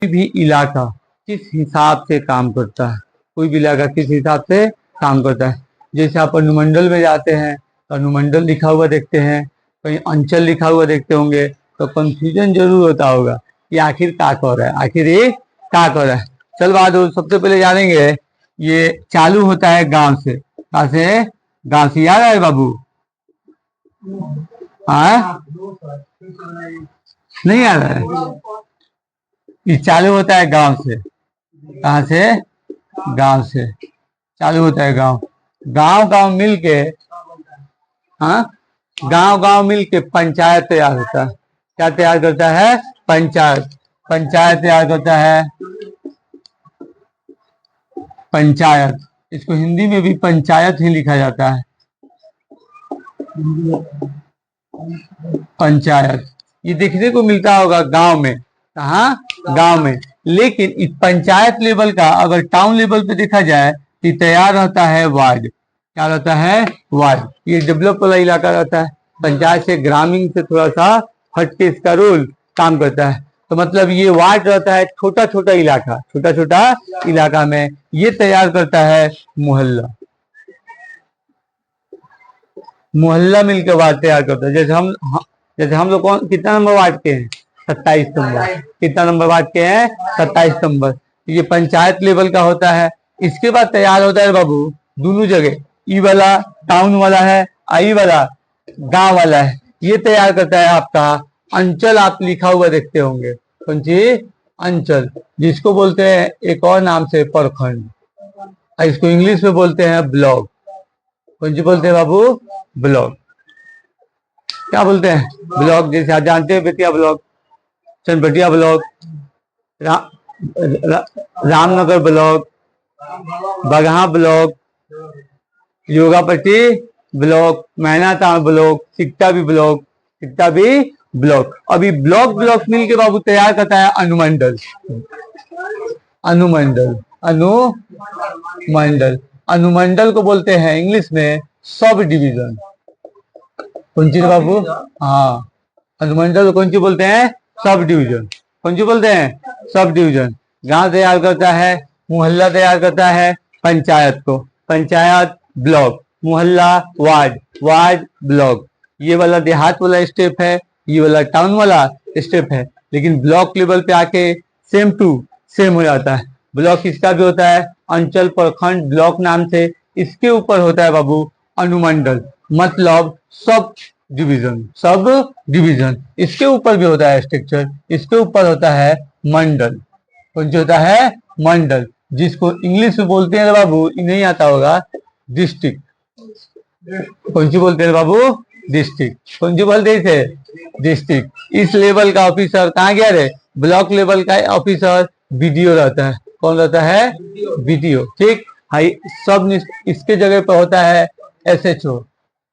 भी इलाका किस हिसाब से काम करता है, कोई भी इलाका किस हिसाब से काम करता है। जैसे आप अनुमंडल में जाते हैं तो अनुमंडल लिखा हुआ देखते हैं, कहीं अंचल लिखा हुआ देखते होंगे, तो कंफ्यूजन जरूर होता होगा कि आखिर क्या कर रहा है, आखिर ये क्या कर रहा है। चल बाद सबसे पहले जानेंगे, ये चालू होता है गांव से। कहाँ से? गांव से। याद है बाबू? नहीं आ रहा है? ये चालू होता है गांव से। कहाँ से? गांव से चालू होता है। गांव गांव गांव मिल के, हाँ, गांव गांव मिल के पंचायत तैयार होता है। क्या तैयार करता है? पंचायत। पंचायत तैयार करता है। पंचायत, इसको हिंदी में भी पंचायत ही लिखा जाता है। पंचायत ये देखने को मिलता होगा गांव में। कहाँ? गांव में। लेकिन इस पंचायत लेवल का अगर टाउन लेवल पे देखा जाए तो तैयार रहता है वार्ड। क्या रहता है? वार्ड। ये डेवलप वाला इलाका रहता है। पंचायत से, ग्रामीण से थोड़ा सा हटके इसका रोल काम करता है। तो मतलब ये वार्ड रहता है, छोटा छोटा इलाका, छोटा छोटा इलाका में ये तैयार करता है मोहल्ला। मोहल्ला मिलकर वार्ड तैयार करता है। जैसे हम लोग कौन कितना नंबर वार्ड के हैं? 27 नंबर। कितना नंबर वार्ड के हैं? 27 नंबर। ये पंचायत लेवल का होता है। इसके बाद तैयार होता है बाबू दोनों जगह, ई वाला टाउन वाला है, आई वाला गांव वाला है। ये तैयार करता है आपका अंचल। आप लिखा हुआ देखते होंगे, कौन सी? अंचल, जिसको बोलते हैं एक और नाम से प्रखंड। इसको इंग्लिश में बोलते हैं ब्लॉक। कौन सी बोलते हैं बाबू? ब्लॉक। क्या बोलते हैं? ब्लॉक। जैसे आप जानते हैं Bettiah block, Chanpatia block, Ramnagar block, Bagaha block, Jogapatti block, Mainatand block, Sikta भी ब्लॉक, सिकटा भी ब्लॉक। अभी ब्लॉक ब्लॉक मिल के बाबू तैयार करता है अनुमंडल। अनुमंडल, अनुमंडल। अनुमंडल को बोलते हैं इंग्लिश में सब डिवीजन। कौन सी बाबू? हाँ, अनुमंडल कौन सी बोलते हैं? Sub division. कौन सी बोलते हैं? Sub division. गांव तैयार करता है, मोहल्ला तैयार करता है पंचायत को। पंचायत ब्लॉक, मोहल्ला वार्ड, वार्ड ब्लॉक। ये वाला देहात वाला स्टेप है, ये वाला टाउन वाला स्टेप है। लेकिन ब्लॉक लेवल पे आके सेम टू सेम हो जाता है। ब्लॉक इसका भी होता है अंचल, प्रखंड, ब्लॉक नाम से। इसके ऊपर होता है बाबू अनुमंडल, मतलब सब डिवीजन। Sub division. इसके ऊपर भी होता है स्ट्रक्चर, इसके ऊपर होता है मंडल। कौन सी होता है? मंडल, जिसको इंग्लिश में बोलते हैं बाबू, नहीं आता होगा, डिस्ट्रिक्ट। कौन सी बोलते हैं बाबू? डिस्ट्रिक्ट। कौन सी बोलते थे? डिस्ट्रिक्ट। इस लेवल का ऑफिसर कहाँ गया रे? ब्लॉक लेवल का ऑफिसर बीडीओ रहता है। कौन रहता है? बीडीओ। ठीक। हाई सब इसके जगह पे होता है एसएचओ।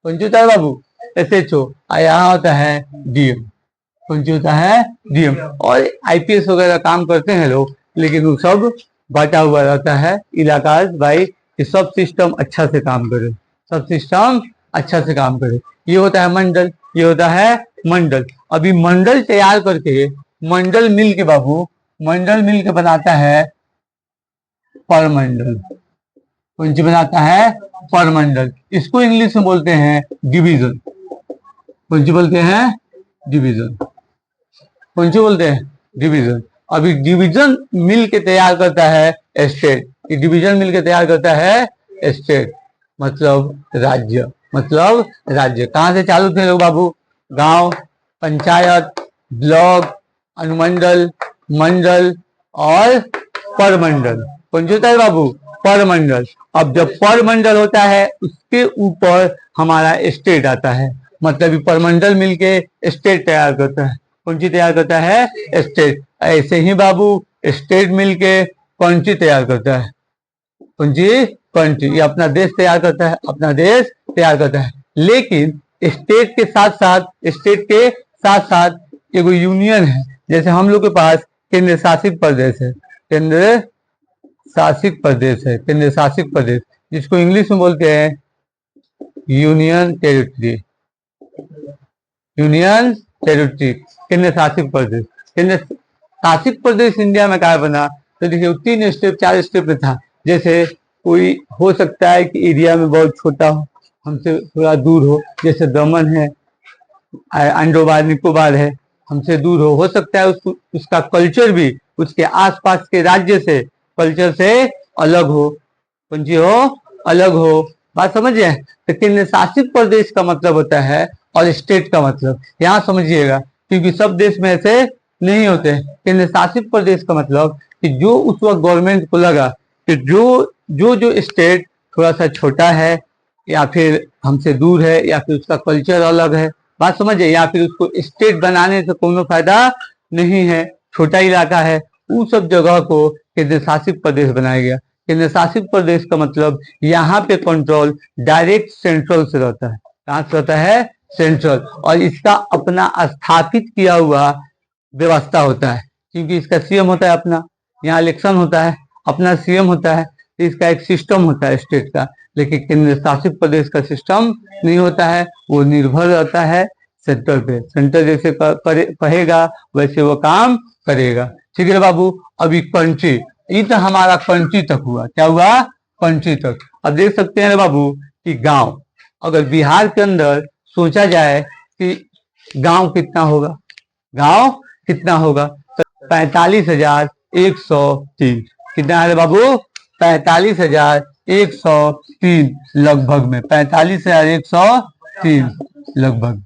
कौन सी होता है बाबू? एसएचओ। और यहाँ होता है डीएम। कौन सी होता है? डीएम। और आईपीएस वगैरह काम करते हैं लोग, लेकिन वो सब बांटा हुआ रहता है इलाका भाई, कि सब सिस्टम अच्छा से काम करे, सब सिस्टम अच्छा से काम करे। ये होता है मंडल, ये होता है मंडल। अभी मंडल तैयार करके, मंडल मिल के बाबू, मंडल मिल के बनाता है परमंडल। कौन सी बनाता है? परमंडल। इसको इंग्लिश में बोलते हैं डिवीजन। कौन सी बोलते हैं? डिवीजन। कौन सी बोलते हैं? डिवीजन। अभी डिवीजन मिल के तैयार करता है स्टेट। ये डिवीजन मिल के तैयार करता है स्टेट, मतलब राज्य। मतलब राज्य। कहाँ से चालू थे लोग बाबू? गांव, पंचायत, ब्लॉक, अनुमंडल, मंडल और परमंडल। कौन सी होता है बाबू? परमंडल। अब जब परमंडल होता है उसके ऊपर हमारा स्टेट आता है, मतलब परमंडल मिलके स्टेट तैयार करता है। कौन सी तैयार करता है? स्टेट। ऐसे ही बाबू स्टेट मिलके कौन सी तैयार करता है? कौन सी? कंट्री। ये अपना देश तैयार करता है, अपना देश तैयार करता है। लेकिन स्टेट के साथ साथ, स्टेट के साथ साथ एगो यूनियन है। जैसे हम लोग के पास केंद्र शासित प्रदेश है, केंद्र शासित प्रदेश है, केंद्र शासित प्रदेश, जिसको इंग्लिश में बोलते हैं यूनियन टेरिटरी। यूनियन टेरिटरी, केंद्र शासित प्रदेश। केंद्र शासित प्रदेश इंडिया में क्या बना, तो देखिए 3 स्टेप 4 स्टेप में था। जैसे कोई हो सकता है कि एरिया में बहुत छोटा हो, हमसे थोड़ा दूर हो, जैसे दमन है, अंडोबार निकोबार है, हमसे दूर हो सकता है उसका कल्चर भी उसके आसपास के राज्य से कल्चर से अलग हो, पंजी हो, अलग हो। बात समझिए। तो केंद्र शासित प्रदेश का मतलब होता है और स्टेट का मतलब यहाँ समझिएगा, क्योंकि सब देश में ऐसे नहीं होते। केंद्र शासित प्रदेश का मतलब कि जो उस वक्त गवर्नमेंट को लगा कि जो स्टेट थोड़ा सा छोटा है या फिर हमसे दूर है या फिर उसका कल्चर अलग है, बात समझिए, या फिर उसको स्टेट बनाने से कोई फायदा नहीं है, छोटा इलाका है, उन सब जगह को केंद्र शासित प्रदेश बनाया गया। केंद्र शासित प्रदेश का मतलब यहाँ पे कंट्रोल डायरेक्ट सेंट्रल से रहता है। कहाँ से रहता है? सेंट्रल। और इसका अपना स्थापित किया हुआ व्यवस्था होता है, क्योंकि इसका सीएम होता है अपना, यहाँ इलेक्शन होता है, अपना सीएम होता है, तो इसका एक सिस्टम होता है स्टेट का। लेकिन केंद्र शासित प्रदेश का सिस्टम नहीं होता है, वो निर्भर रहता है सेंटर पे। सेंटर जैसे कहेगा वैसे वो काम करेगा। ठीक है बाबू। अभी कंट्री, ये तो हमारा कंट्री तक हुआ। क्या हुआ? कंट्री तक। अब देख सकते हैं बाबू कि गांव, अगर बिहार के अंदर सोचा जाए कि गांव कितना होगा, गांव कितना होगा, तो 45,103। कितना है बाबू? 45,103 लगभग में, 45,103 लगभग,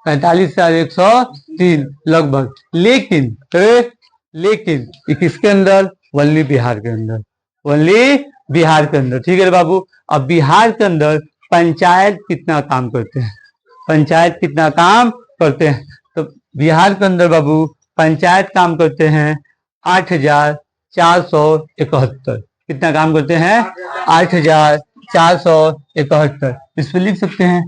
45,103 लगभग। लेकिन किसके अंदर? वनली बिहार के अंदर, वनली बिहार के अंदर। ठीक है बाबू। अब बिहार के अंदर पंचायत कितना काम करते हैं, पंचायत कितना काम करते हैं, तो बिहार के अंदर बाबू पंचायत काम करते हैं 8,471। कितना काम करते हैं? 8,471। इस पर लिख सकते हैं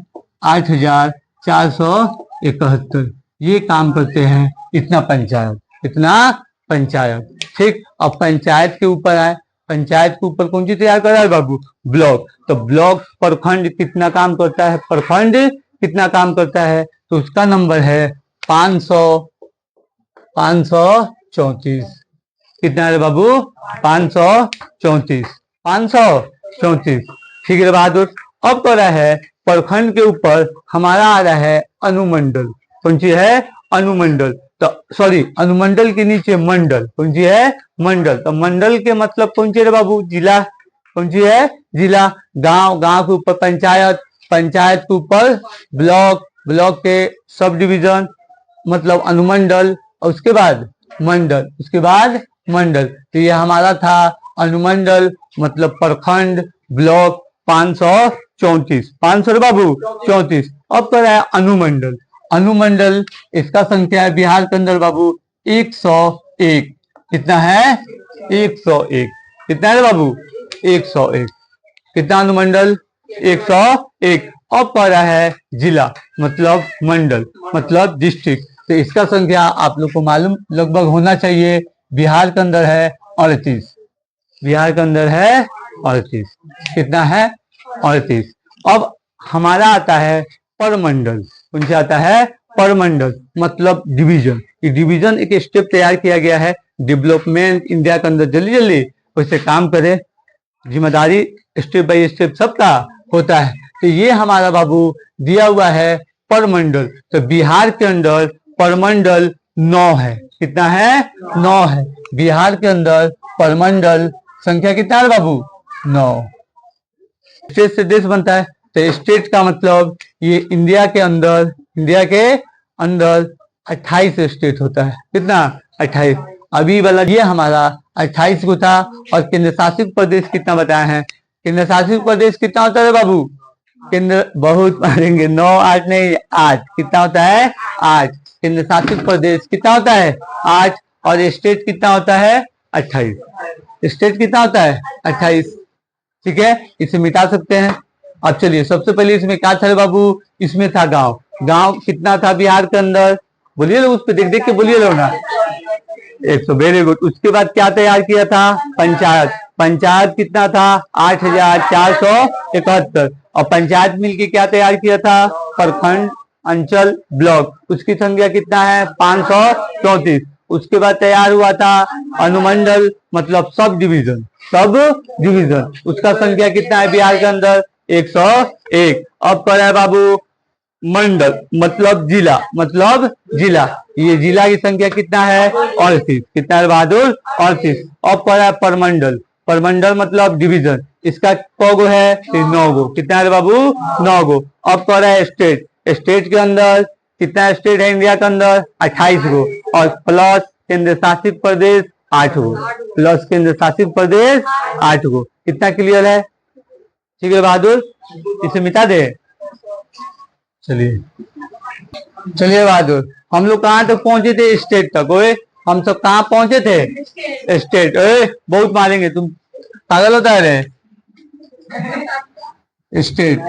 8,471 ये काम करते हैं। इतना पंचायत, इतना पंचायत। ठीक। अब पंचायत के ऊपर आए, पंचायत के ऊपर कौन सी तैयार कर रहा है बाबू? ब्लॉक। तो ब्लॉक प्रखंड कितना काम करता है, प्रखंड कितना काम करता है, तो उसका नंबर है 534। कितना है बाबू? 534, 534। ठीक है बहादुर। अब तो रहा है प्रखंड के ऊपर हमारा आ रहा है अनुमंडल। कौन सी है? अनुमंडल। तो सॉरी, अनुमंडल के नीचे मंडल। कौन सी है? मंडल। तो मंडल के मतलब कौन सी है बाबू? जिला। कौन सी है? जिला। गांव, गांव के ऊपर पंचायत, पंचायत के ऊपर ब्लॉक, ब्लॉक के सब डिवीजन मतलब अनुमंडल, और उसके बाद मंडल, उसके बाद मंडल। तो ये हमारा था अनुमंडल मतलब प्रखंड, ब्लॉक 534, 500 बाबू 34। अब तो रहा है अनुमंडल। अनुमंडल इसका संख्या है बिहार के अंदर बाबू 101। कितना है? 101। कितना है बाबू? 101। कितना अनुमंडल? 101। अब पड़ रहा है जिला मतलब मंडल मतलब डिस्ट्रिक्ट। तो इसका संख्या आप लोग को मालूम लगभग होना चाहिए। बिहार के अंदर है 38, बिहार के अंदर है 38। कितना है? 38। अब हमारा आता है परमंडल। कौन सा आता है? परमंडल मतलब डिवीजन। ये डिवीजन एक स्टेप तैयार किया गया है डेवलपमेंट इंडिया के अंदर जल्दी जल्दी वैसे काम करे, जिम्मेदारी स्टेप बाय स्टेप सबका होता है। तो ये हमारा बाबू दिया हुआ है परमंडल। तो बिहार के अंदर परमंडल 9 है। कितना है? 9 है। बिहार के अंदर परमंडल संख्या कितना है बाबू? 9। स्टेट से देश बनता है, तो स्टेट का मतलब ये इंडिया के अंदर, इंडिया के अंदर 28 स्टेट होता है। कितना? 28। अभी वाला ये हमारा 28 को था। और केंद्र शासित प्रदेश कितना बताया है? केंद्र शासित प्रदेश कितना होता है बाबू? केंद्र बहुत मारेंगे, 9 8 नहीं 8। कितना होता है? 8। केंद्र शासित प्रदेश कितना होता है? 8। और स्टेट कितना होता है? 28। स्टेट कितना होता है? 28। ठीक है, इसे मिटा सकते हैं। अब चलिए सबसे पहले इसमें क्या था बाबू? इसमें था गांव। गांव कितना था बिहार के अंदर? बोलिए लोग, उस पर देख देख के बोलिए लोग ना। 100। Very good. उसके बाद क्या तैयार किया था? पंचायत। पंचायत कितना था? 8,471। और पंचायत मिलके क्या तैयार किया था? प्रखंड, अंचल, ब्लॉक। उसकी संख्या कितना है? 534। उसके बाद तैयार हुआ था अनुमंडल, मतलब सब डिवीजन। सब डिवीजन उसका संख्या कितना है बिहार के अंदर? 101। अब पर है बाबू मंडल, मतलब जिला, मतलब जिला। ये जिला की संख्या कितना है? 38। कितना है बहादुर? 38। अब पर है परमंडल, परमंडल मतलब डिवीजन, इसका कौगो है? 9 गो। कितना है बाबू? 9 गो। अब पर है स्टेट, स्टेट के अंदर कितना स्टेट है इंडिया के अंदर? 28 गो। और प्लस केंद्र शासित प्रदेश 8 गो, प्लस केंद्र शासित प्रदेश 8 गो। कितना क्लियर है? ठीक है बहादुर, इसे मिटा दे। चलिए चलिए बहादुर, हम लोग कहाँ तक पहुंचे थे? स्टेट तक। ओए हम सब कहाँ पहुंचे थे? स्टेट। ओए बहुत मारेंगे, तुम पागल होता है। स्टेट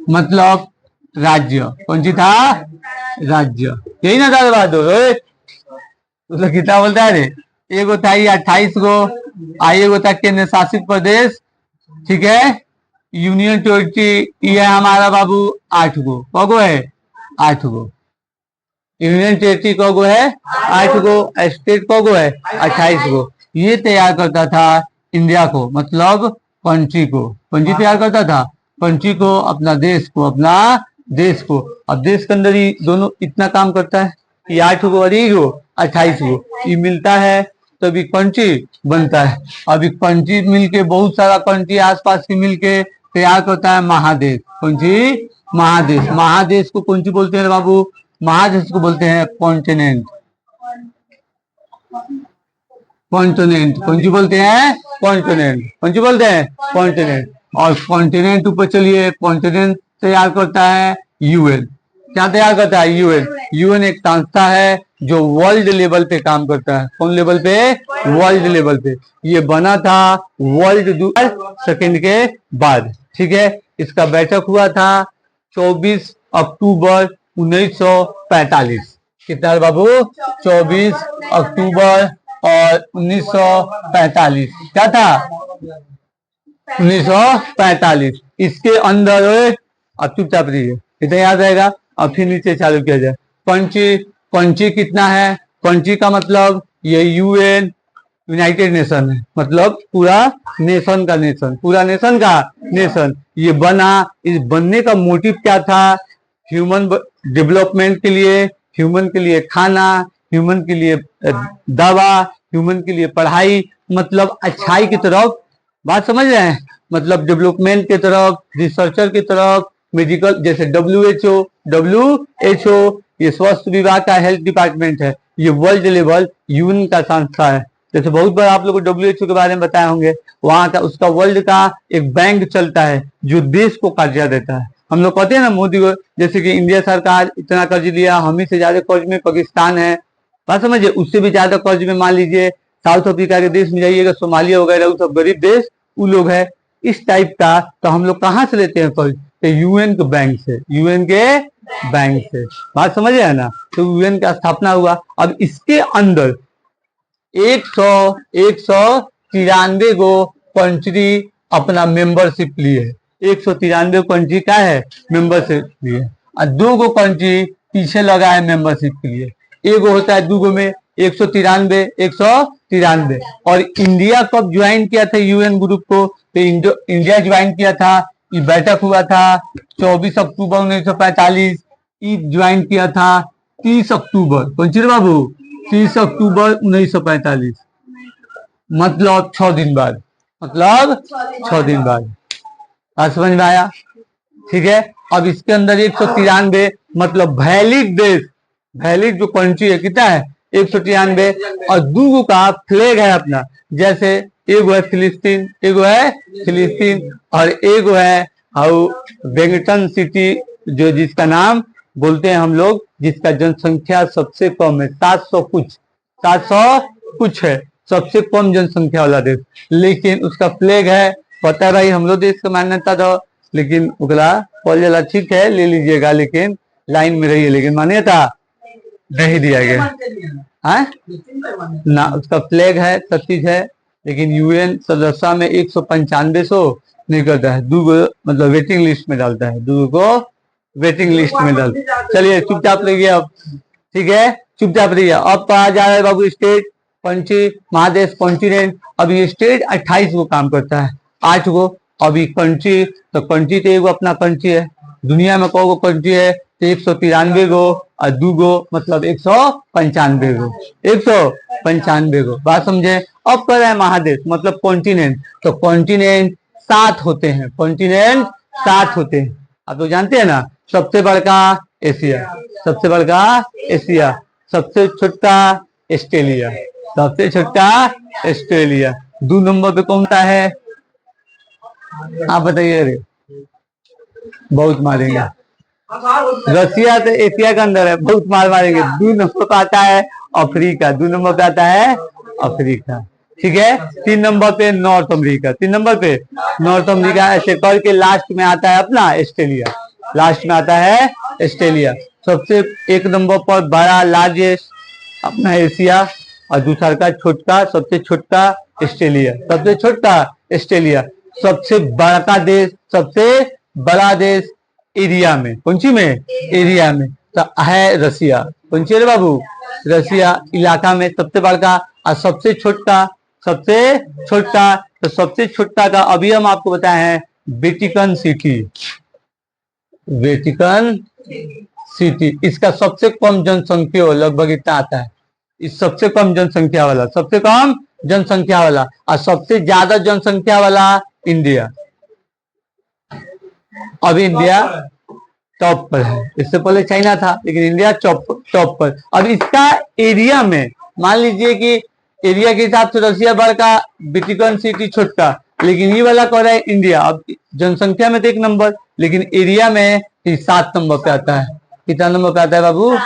मतलब राज्य, कौन सी था? राज्य, यही ना था बहादुर? ओए तो कितना बोलता है रे? एगो था ये 28 गो, एगो था केंद्र शासित प्रदेश, ठीक है। यूनियन टेरिटरी ये है हमारा बाबू 8 गो। कौगो है? 8 गो। यूनियन टेरिटरी कौगो है? 8 गो। स्टेट कौगो है? 28 गो। ये तैयार करता था इंडिया को, मतलब कंट्री को। कंट्री तैयार करता था, कंट्री को, अपना देश को, अपना देश को। अब देश के अंदर ही दोनों इतना काम करता है, ये 8 गो और ये गो 28 गो, ये मिलता है तभी कंट्री बनता है। अभी कंट्री मिलके, बहुत सारा कंट्री आसपास के मिलके तैयार करता है महादेश। कौन सी? महादेश। महादेश को कौन सी बोलते हैं बाबू? महादेश को बोलते हैं कॉन्टिनेंट। कॉन्टिनेंट कौन सी बोलते हैं? कॉन्टिनेंट। कौन सी बोलते हैं? कॉन्टिनेंट। और कॉन्टिनेंट ऊपर चलिए, कॉन्टिनेंट तैयार करता है यूएन। क्या तैयार करता है? यूएन। यूएन एक संस्था है जो वर्ल्ड लेवल पे काम करता है। कौन लेवल पे? वर्ल्ड लेवल पे। ये बना था वर्ल्ड सेकेंड के बाद, ठीक है। इसका बैठक हुआ था 24 अक्टूबर 1945। कितना बाबू? 24 अक्टूबर और 1945। क्या था? 1945। इसके अंदर अब चुपचाप रहिए, इतना याद रहेगा। अब फिर नीचे चालू किया जाए। कंट्री, कंट्री कितना है? कंट्री का मतलब ये यूएन, यूनाइटेड नेशन है, मतलब पूरा नेशन का नेशन, पूरा नेशन का नेशन। ये बना, इस बनने का मोटिव क्या था? ह्यूमन डेवलपमेंट के लिए, ह्यूमन के लिए खाना, ह्यूमन के लिए दवा, ह्यूमन के लिए पढ़ाई, मतलब अच्छाई की तरफ। बात समझ रहे हैं? मतलब डेवलपमेंट की तरफ, रिसर्चर की तरफ, मेडिकल, जैसे WHO ये स्वास्थ्य विभाग का हेल्थ डिपार्टमेंट है। ये वर्ल्ड लेवल यूएन का संस्था है। जैसे बहुत बार आप लोगों को WHO के बारे में बताए होंगे, वहां का, उसका वर्ल्ड का एक बैंक चलता है जो देश को कर्जा देता है। हम लोग कहते हैं ना मोदी को, जैसे कि इंडिया सरकार इतना कर्ज लिया, हम ही से ज्यादा कर्ज में पाकिस्तान है। बात समझिए, उससे भी ज्यादा कर्ज में मान लीजिए साउथ अफ्रीका के देश में जाइएगा, सोमालिया वगैरह, वो सब गरीब देश, वो लोग है इस टाइप का। तो हम लोग कहाँ से लेते हैं कर्ज? तो यूएन के बैंक से, यूएन के बैंक से। बात समझ रहे हैं ना? तो यूएन का स्थापना हुआ। अब इसके अंदर 193 गो कंट्री अपना मेंबरशिप लिए। 193 कंट्री का है मेंबरशिप लिए, और 2 गो कंट्री पीछे लगा है मेंबरशिप के लिए। एगो होता है 2 गो में 193। और इंडिया कब ज्वाइन किया था यूएन ग्रुप को? तो इंडिया ज्वाइन किया था, ये बैठक हुआ था 24 अक्टूबर 1945। ये ज्वाइन किया था 30 अक्टूबर। कौन सी बाबू? 30 अक्टूबर 1945, मतलब 6 दिन बाद, मतलब 6 दिन बाद। आज समझ में आया? ठीक है। अब इसके अंदर 193 मतलब वैलिड देश, वैलिड जो कंट्री है कितना है? 193। और 2 गो का फ्लैग है अपना, जैसे एगो है फिलिस्तीन, एगो है फिलिस्तीन, और एगो है वेलिंगटन सिटी, जो जिसका नाम बोलते हैं हम लोग, जिसका जनसंख्या सबसे कम है, 700 कुछ है, सबसे कम जनसंख्या वाला देश। लेकिन उसका फ्लैग है, पता है भाई, हम लोग देश का मान्यता था, लेकिन उगला पॉल ठीक है, ले लीजिएगा, लेकिन लाइन में रहिए, लेकिन मान्यता नहीं दिया गया है ना। उसका फ्लैग है, सब चीज है, लेकिन यूएन सदस्य में 195 नहीं करता है। 2 गो मतलब वेटिंग लिस्ट में डालता है, 2 को वेटिंग लिस्ट में डालता है। चलिए चुपचाप रहिए अब, ठीक है, चुपचाप रहिए। अब कहा जा रहा है बाबू स्टेट, कंट्री, महादेश, कॉन्टिनेंट। अब ये स्टेट 28 को काम करता है, 8 को। अभी कंट्री, तो कंट्री तो एगो अपना कंट्री है। दुनिया में कौ कंट्री है? तो 193 गो, और 2 गो मतलब 195 गो, 195 गो। बात समझे? अब कर रहा है महादेश मतलब कॉन्टिनेंट, तो कॉन्टिनेंट 7 होते हैं, कॉन्टिनेंट 7 होते हैं। आप तो जानते हैं ना, सबसे बड़का एशिया, सबसे बड़का एशिया, सबसे छोटा ऑस्ट्रेलिया, सबसे छोटा ऑस्ट्रेलिया। 2 नंबर पे कौन सा है? आप बताइए। रे बहुत मारेंगे, रसिया तो एशिया के अंदर है, बहुत मार मारेंगे। 2 नंबर पे आता है अफ्रीका, 2 नंबर पे आता है अफ्रीका, ठीक है। 3 नंबर पे नॉर्थ अमेरिका, 3 नंबर पे नॉर्थ अमेरिका। ऐसे करके लास्ट में आता है अपना ऑस्ट्रेलिया, लास्ट में आता है ऑस्ट्रेलिया। सबसे 1 नंबर पर बड़ा लार्जेस्ट अपना एशिया, और दूसरा का छोटा, सबसे छोटा ऑस्ट्रेलिया, सबसे छोटा ऑस्ट्रेलिया। सबसे बड़ा देश, सबसे बड़ा देश एरिया में, कौन सी में? एरिया में तो है रसिया। कौन सी है बाबू? रसिया इलाका में सबसे बड़का। और सबसे छोटा, सबसे छोटा, तो सबसे छोटा का अभी हम आपको बताए हैं वेटिकन सिटी, वेटिकन सिटी। इसका सबसे कम जनसंख्या लगभग इतना आता है, इस सबसे कम जनसंख्या वाला, सबसे कम जनसंख्या वाला। और सबसे ज्यादा जनसंख्या वाला इंडिया। अभी इंडिया टॉप पर है, इससे पहले चाइना था, लेकिन इंडिया टॉप पर। अब इसका एरिया में मान लीजिए कि एरिया के हिसाब से रसिया बड़का, वेटिकन सिटी छोटा, लेकिन ये वाला कह रहा है इंडिया। अब जनसंख्या में तो 1 नंबर, लेकिन एरिया में 7 नंबर पे आता है। कितना नंबर पे आता है बाबू?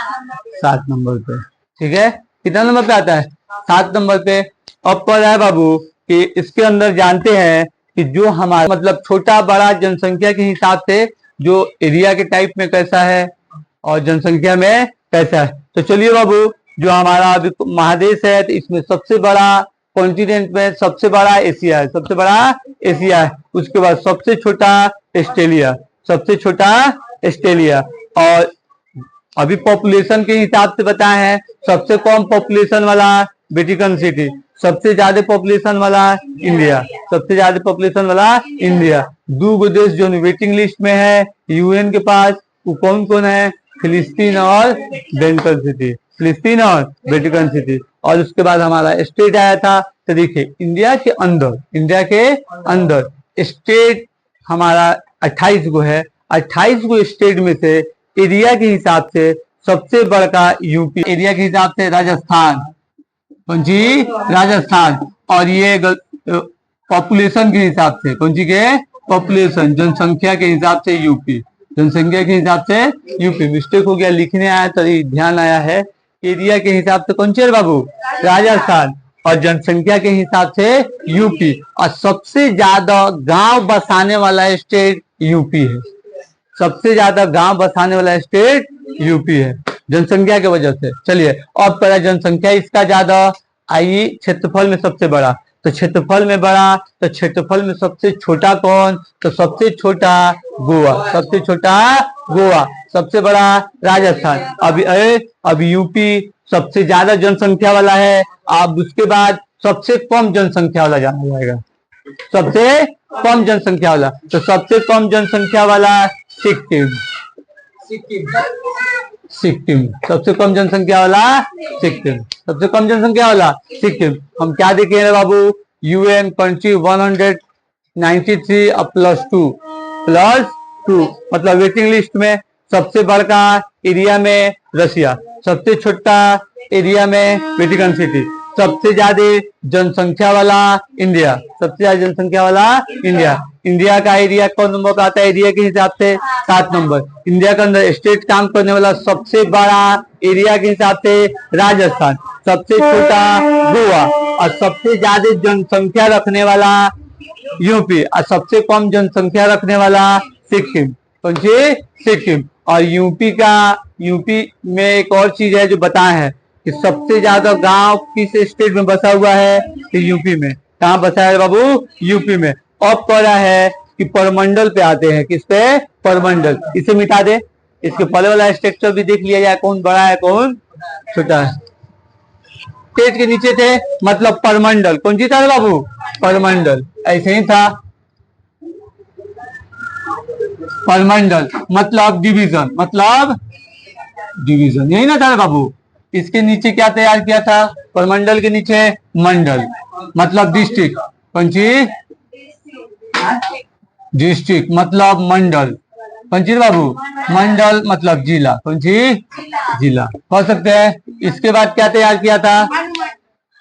7 नंबर पे, ठीक है। कितना नंबर पे आता है? 7 नंबर पे। अब कह रहा है बाबू कि इसके अंदर जानते हैं कि जो हमारा मतलब छोटा बड़ा जनसंख्या के हिसाब से जो एरिया के टाइप में कैसा है और जनसंख्या में कैसा है। तो चलिए बाबू, जो हमारा अभी महादेश है, तो इसमें सबसे बड़ा कॉन्टिनेंट में सबसे बड़ा एशिया है, सबसे बड़ा एशिया है। उसके बाद सबसे छोटा ऑस्ट्रेलिया, सबसे छोटा ऑस्ट्रेलिया। और अभी पॉपुलेशन के हिसाब से बताए हैं, सबसे कम पॉपुलेशन वाला वेटिकन सिटी, सबसे ज्यादा पॉपुलेशन वाला इंडिया, सबसे ज्यादा पॉपुलेशन वाला इंडिया। 2 देश जो वेटिंग लिस्ट में है यूएन के पास, वो कौन कौन है? फिलिस्तीन और वेटिकन सिटी, फिलिस्तीन और वेटिकन सिटी। और उसके बाद हमारा स्टेट आया था। तो देखिए इंडिया के अंदर, इंडिया के अंदर स्टेट हमारा 28 गो है। 28 गो स्टेट में से एरिया के हिसाब से सबसे बड़का यूपी, एरिया के हिसाब से राजस्थान, कौन सी? राजस्थान। और ये पॉपुलेशन के हिसाब से, कौन सी के? पॉपुलेशन, जनसंख्या के हिसाब से यूपी, जनसंख्या के हिसाब से यूपी। मिस्टेक हो गया, लिखने आया तो ध्यान आया है। एरिया के हिसाब से कौन सी है बाबू? राजस्थान। और जनसंख्या के हिसाब से यूपी। और सबसे ज्यादा गांव बसाने वाला स्टेट यूपी है, सबसे ज्यादा गांव बसाने वाला स्टेट यूपी है जनसंख्या की वजह से। चलिए अब पहला जनसंख्या इसका ज्यादा, आई क्षेत्रफल में सबसे बड़ा। तो क्षेत्रफल में बड़ा, तो क्षेत्रफल में सबसे छोटा कौन? तो सबसे छोटा गोवा, सबसे छोटा गोवा। सबसे बड़ा राजस्थान। अभी यूपी सबसे ज्यादा जनसंख्या वाला है। अब उसके बाद सबसे कम जनसंख्या वाला जाना जाएगा, सबसे कम जनसंख्या वाला। तो सबसे कम जनसंख्या वाला सिक्किम, सिक्किम सबसे कम जनसंख्या वाला सिक्किम, सबसे कम जनसंख्या वाला सिक्किम। हम क्या देखे हैं बाबू? यूएन कंट्री 193 +2 मतलब वेटिंग लिस्ट में सबसे बड़का एरिया में रसिया, सबसे छोटा एरिया में वेटिकन सिटी, सबसे ज्यादा जनसंख्या वाला इंडिया, सबसे ज्यादा जनसंख्या वाला इंडिया। इंडिया का एरिया कौन नंबर का आता है? एरिया के हिसाब से 7 नंबर। इंडिया के अंदर स्टेट काम करने वाला सबसे बड़ा एरिया के हिसाब से राजस्थान, सबसे छोटा गोवा, और सबसे ज्यादा जनसंख्या रखने वाला यूपी, और सबसे कम जनसंख्या रखने वाला सिक्किम। कौन सी? सिक्किम। और यूपी में एक और चीज है जो बताए हैं कि सबसे ज्यादा गांव किस स्टेट में बसा हुआ है? तो यूपी में। कहाँ बसा है बाबू? यूपी में। अब कह रहा है कि परमंडल पे आते हैं, किस पे? परमंडल। इसे मिटा दे, इसके पहले वाला स्ट्रक्चर भी देख लिया जाए, कौन बड़ा है कौन छोटा है। पेट के नीचे थे मतलब परमंडल। कौन सी था बाबू? परमंडल। ऐसे ही था परमंडल मतलब डिवीजन, मतलब डिवीजन, यही ना था बाबू। इसके नीचे क्या तैयार किया था? परमंडल के नीचे मंडल मतलब डिस्ट्रिक्ट। कौन सी? डिस्ट्रिक्ट मतलब मंडल। कौन सी बाबू? मंडल मतलब जिला। कौन सी? जिला कह सकते हैं। इसके बाद क्या तैयार किया था?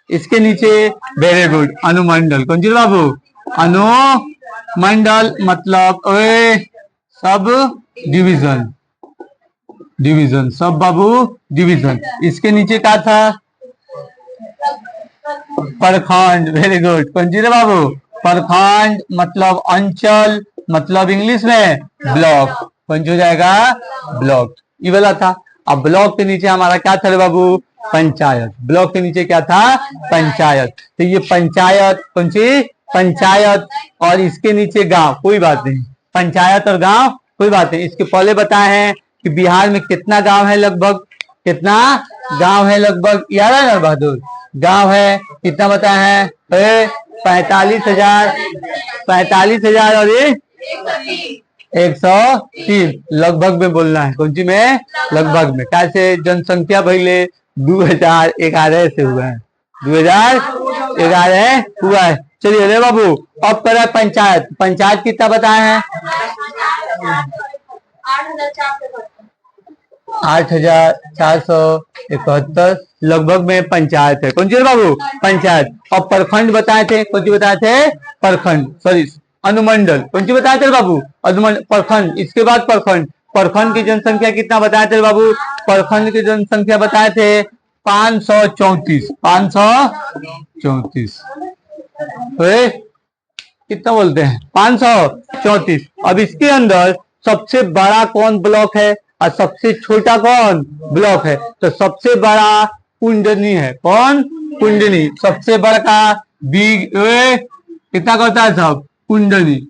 इसके नीचे वेरी गुड अनुमंडल। कौन सी बाबू? अनुमंडल मतलब सब डिवीजन। डिवीजन सब बाबू डिवीजन। इसके नीचे क्या था? प्रखंड। Very good. कौन सी बाबू? प्रखंड मतलब अंचल मतलब इंग्लिश में ब्लॉक। कौन सी हो जाएगा? ब्लॉक। ये वाला था। अब ब्लॉक के नीचे हमारा क्या था बाबू? पंचायत। ब्लॉक के नीचे क्या था? पंचायत। तो ये पंचायत, कौन सी? पंचायत। और इसके नीचे गांव। कोई बात नहीं, पंचायत और गांव कोई बात नहीं। इसके पहले बताए हैं कि बिहार में कितना गांव है लगभग? कितना गांव है लगभग? याद है ना बहादुर? गांव है कितना बताया है? 45,000। 45,000 और ये 103 लगभग में बोलना है। कौन सी में? लगभग में। कैसे जनसंख्या भैले 2011 से हुआ है। 2011 हुआ है। चलिए रे बाबू अब करें पंचायत। पंचायत कितना बताए हैं? 8,471 लगभग में पंचायत है। कौन सी बाबू? पंचायत। और प्रखंड बताए थे। कौन सी बताए थे? प्रखंड, सॉरी अनुमंडल। कौन सी बताए थे बाबू? अनुमंडल, प्रखंड। इसके बाद प्रखंड। प्रखंड की जनसंख्या कितना बताए थे बाबू? प्रखंड की जनसंख्या बताए थे 534। 534 कितना बोलते हैं? 534। अब इसके अंदर सबसे बड़ा कौन ब्लॉक है और सबसे छोटा कौन ब्लॉक है? तो सबसे बड़ा कुंडनी है। कौन? कुंडनी। सबसे बड़ा का बिग कितना करता है सब? कुंडनी।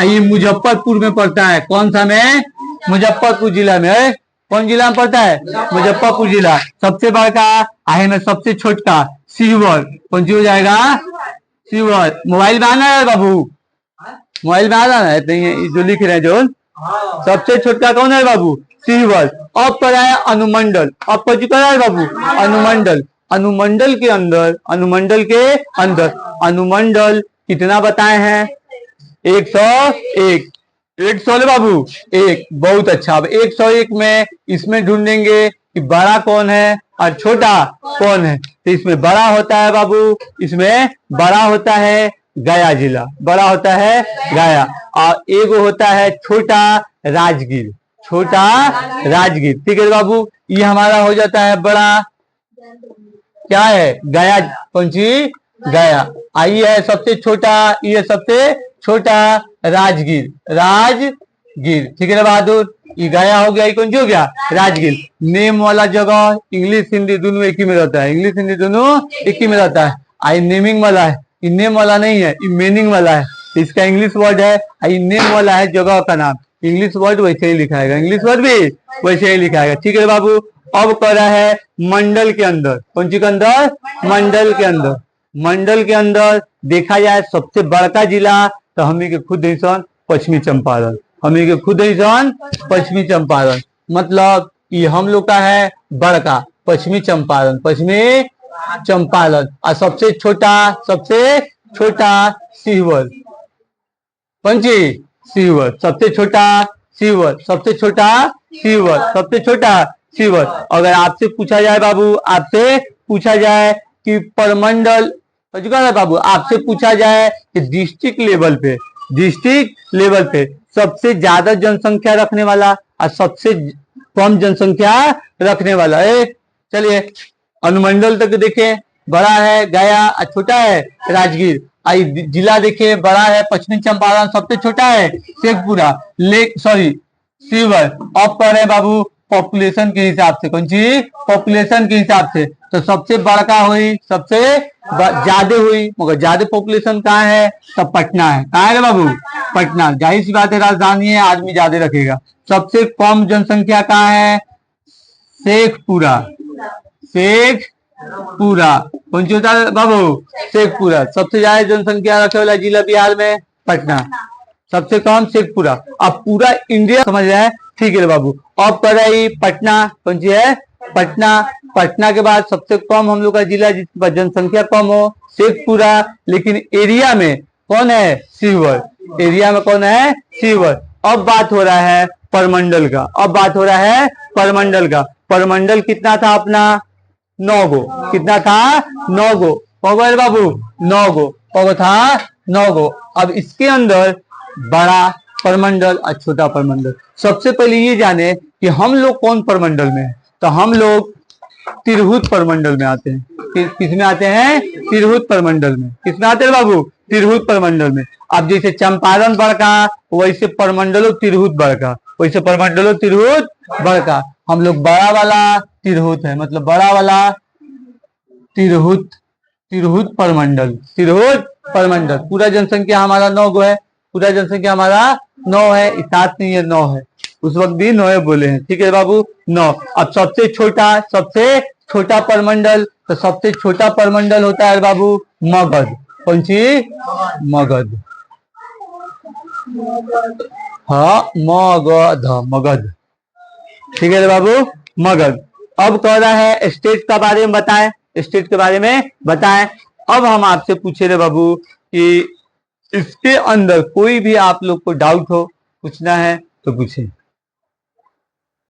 ये मुजफ्फरपुर में पड़ता है। कौन सा में? मुजफ्फरपुर जिला में है। कौन जिला में पड़ता है? मुजफ्फरपुर जिला। सबसे बड़का आहे में सबसे छोटा शिवहर। कौन सी हो जाएगा? शिवहर। मोबाइल में आना है बाबू, मोबाइल में आना है। जो लिख रहे हैं जो सबसे छोटा कौन है बाबू? शिवहर। अब पर है अनुमंडल। अब पर चुका है बाबू अनुमंडल। अनुमंडल के अंदर, अनुमंडल के अंदर अनुमंडल कितना बताए हैं? 101। 100 बाबू एक। बहुत अच्छा। अब 101 में इसमें ढूंढेंगे कि बड़ा कौन है और छोटा कौन है। तो इसमें बड़ा होता है बाबू, इसमें बड़ा होता है गया जिला। बड़ा होता है गया। और एगो होता है छोटा राजगीर। छोटा राजगीर। ठीक है बाबू। ये हमारा हो जाता है बड़ा क्या है? गया। कौन सी? गया। आइए है सबसे छोटा, ये सबसे छोटा राजगीर। राजगीर। ठीक है बहादुर। ये गया हो गया। ये कौन सी हो गया? राजगीर। नेम वाला जगह इंग्लिश हिंदी दोनों एक ही में रहता है। इंग्लिश हिंदी दोनों एक ही में रहता है। आई नेमिंग वाला है, ये नेम वाला नहीं है, ये मीनिंग वाला है। इसका इंग्लिश वर्ड है। ये नेम वाला है जगह का नाम। इंग्लिश वर्ड वैसे ही लिखाएगा, इंग्लिश वर्ड भी वैसे ही लिखाएगा। ठीक है बाबू। अब कर रहा है मंडल के अंदर। कौन सी के अंदर? मंडल के अंदर। मंडल के अंदर देखा जाए सबसे बड़का जिला तो हमी के खुद हिसन पश्चिमी चंपारण। हमी के खुद हिसन पश्चिमी चंपारण। मतलब ये हम लोग का है बड़का पश्चिमी चंपारण। पश्चिमी चंपारण। और सबसे छोटा शिवहर। कौन सी? शिवहर। सबसे छोटा शिवहर। सबसे छोटा शिवहर। सबसे छोटा शिवहर। अगर आपसे पूछा जाए बाबू, आपसे पूछा जाए कि परमंडल बाबू, आपसे पूछा जाए कि डिस्ट्रिक्ट लेवल पे सबसे ज्यादा जनसंख्या रखने वाला और सबसे कम जनसंख्या रखने वाला है। चलिए अनुमंडल तक देखें, बड़ा है गया और छोटा है राजगीर। आई जिला देखिए, बड़ा है पश्चिमी चंपारण, सबसे छोटा है शेखपुरा। शिवहर। अब कर रहे बाबू पॉपुलेशन के हिसाब से। कौन सी? पॉपुलेशन के हिसाब से। तो सबसे बड़का हुई, सबसे ज्यादा हुई, मगर ज्यादा पॉपुलेशन कहाँ है? तो पटना है। कहाँ है बाबू? पटना। जाहिर सी बात है राजधानी है, आदमी ज्यादा रखेगा। सबसे कम जनसंख्या कहाँ है? शेखपुरा, शेखपुरा। कौन सी होता है बाबू? शेखपुरा। सबसे ज्यादा जनसंख्या रखे वाला जिला बिहार में पटना, सबसे कम शेखपुरा। अब पूरा इंडिया समझ रहे हैं, ठीक है बाबू। अब कर रही पटना, कौन सी है? पटना। पटना के बाद सबसे कम हम लोग का जिला जिसकी जनसंख्या कम हो, शेखपुरा। लेकिन एरिया में कौन है? शिवहर। एरिया में कौन है? शिवहर। अब बात हो रहा है परमंडल का, अब बात हो रहा है परमंडल का। परमंडल कितना था अपना? 9 गो। कितना था? 9 गो। कौन बाबू? 9 गो। कौन था? 9 गो। अब इसके अंदर बड़ा परमंडल और छोटा परमंडल। सबसे पहले ये जाने कि हम लोग कौन परमंडल में है। तो हम लोग तिरहुत परमंडल में आते हैं। किस में आते हैं? तिरहुत परमंडल में। किसमें आते हैं बाबू? तिरहुत परमंडल में। अब जैसे चंपारण बड़का, वैसे परमंडलो तिरहुत बड़का, वैसे परमंडलो तिरहुत बड़का। हम लोग बड़ा वाला तिरहुत है, मतलब बड़ा वाला तिरहुत, तिरहुत परमंडल, तिरहुत परमंडल। पूरा जनसंख्या हमारा 9 गो है, पूरा जनसंख्या हमारा 9 है। 7 नहीं है, 9 है। उस वक्त भी 9 बोले हैं, ठीक है बाबू? 9। अब सबसे छोटा परमंडल, तो सबसे छोटा परमंडल होता है बाबू मगध। कौन सी? मगध। हाँ, मगध, मगध, ठीक है बाबू? मगध। अब कह रहा है स्टेट के बारे में बताएं, स्टेट के बारे में बताएं। अब हम आपसे पूछे रे बाबू कि इसके अंदर कोई भी आप लोग को डाउट हो, पूछना है तो पूछें।